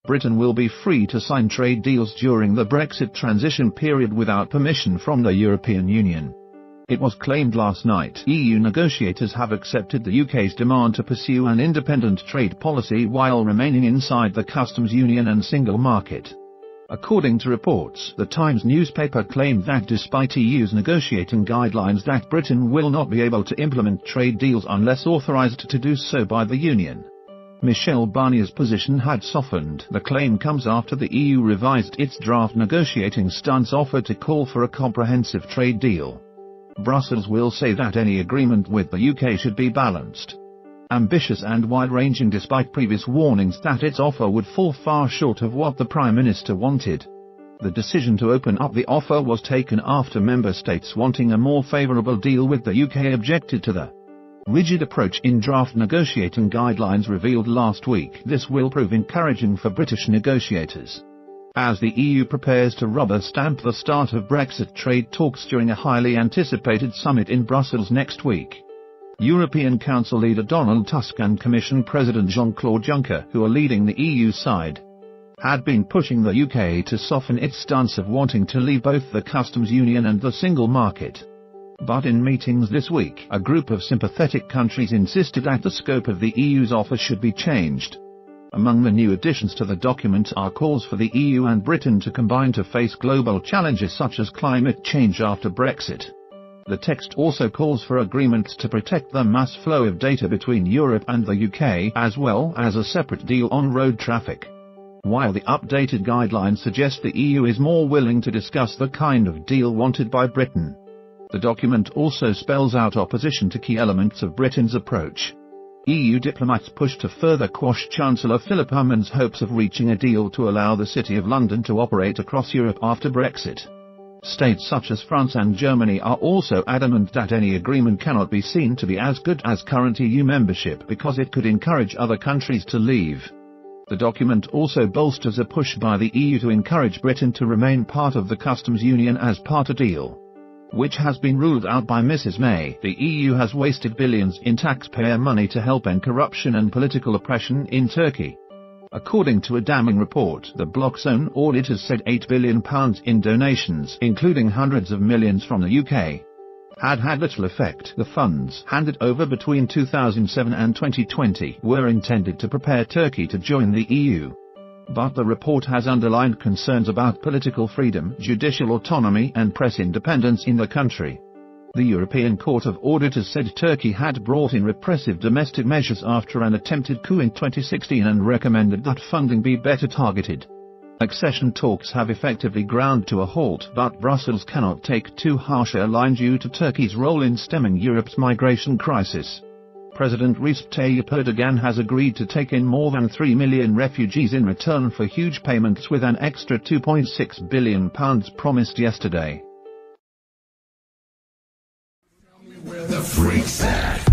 Britain will be free to sign trade deals during the Brexit transition period without permission from the European Union. It was claimed last night EU negotiators have accepted the UK's demand to pursue an independent trade policy while remaining inside the customs union and single market. According to reports, the Times newspaper claimed that despite EU's negotiating guidelines that Britain will not be able to implement trade deals unless authorised to do so by the Union. Michel Barnier's position had softened. The claim comes after the EU revised its draft negotiating stance offer to call for a comprehensive trade deal. Brussels will say that any agreement with the UK should be balanced, ambitious and wide-ranging despite previous warnings that its offer would fall far short of what the Prime Minister wanted. The decision to open up the offer was taken after member states wanting a more favourable deal with the UK objected to the rigid approach in draft negotiating guidelines revealed last week. This will prove encouraging for British negotiators, as the EU prepares to rubber-stamp the start of Brexit trade talks during a highly anticipated summit in Brussels next week. European Council leader Donald Tusk and Commission President Jean-Claude Juncker, who are leading the EU side, had been pushing the UK to soften its stance of wanting to leave both the customs union and the single market. But in meetings this week, a group of sympathetic countries insisted that the scope of the EU's offer should be changed. Among the new additions to the document are calls for the EU and Britain to combine to face global challenges such as climate change after Brexit. The text also calls for agreements to protect the mass flow of data between Europe and the UK, as well as a separate deal on road traffic. While the updated guidelines suggest the EU is more willing to discuss the kind of deal wanted by Britain, the document also spells out opposition to key elements of Britain's approach. EU diplomats pushed to further quash Chancellor Philip Hammond's hopes of reaching a deal to allow the City of London to operate across Europe after Brexit. States such as France and Germany are also adamant that any agreement cannot be seen to be as good as current EU membership because it could encourage other countries to leave. The document also bolsters a push by the EU to encourage Britain to remain part of the customs union as part of a deal, which has been ruled out by Mrs May. The EU has wasted billions in taxpayer money to help end corruption and political oppression in Turkey. According to a damning report, the bloc's own auditors said £8 billion in donations, including hundreds of millions from the UK, had little effect. The funds, handed over between 2007 and 2020, were intended to prepare Turkey to join the EU. But the report has underlined concerns about political freedom, judicial autonomy and press independence in the country. The European Court of Auditors said Turkey had brought in repressive domestic measures after an attempted coup in 2016 and recommended that funding be better targeted. Accession talks have effectively ground to a halt, but Brussels cannot take too harsh a line due to Turkey's role in stemming Europe's migration crisis. President Recep Tayyip Erdogan has agreed to take in more than 3 million refugees in return for huge payments, with an extra £2.6 billion promised yesterday. Where the freak's at?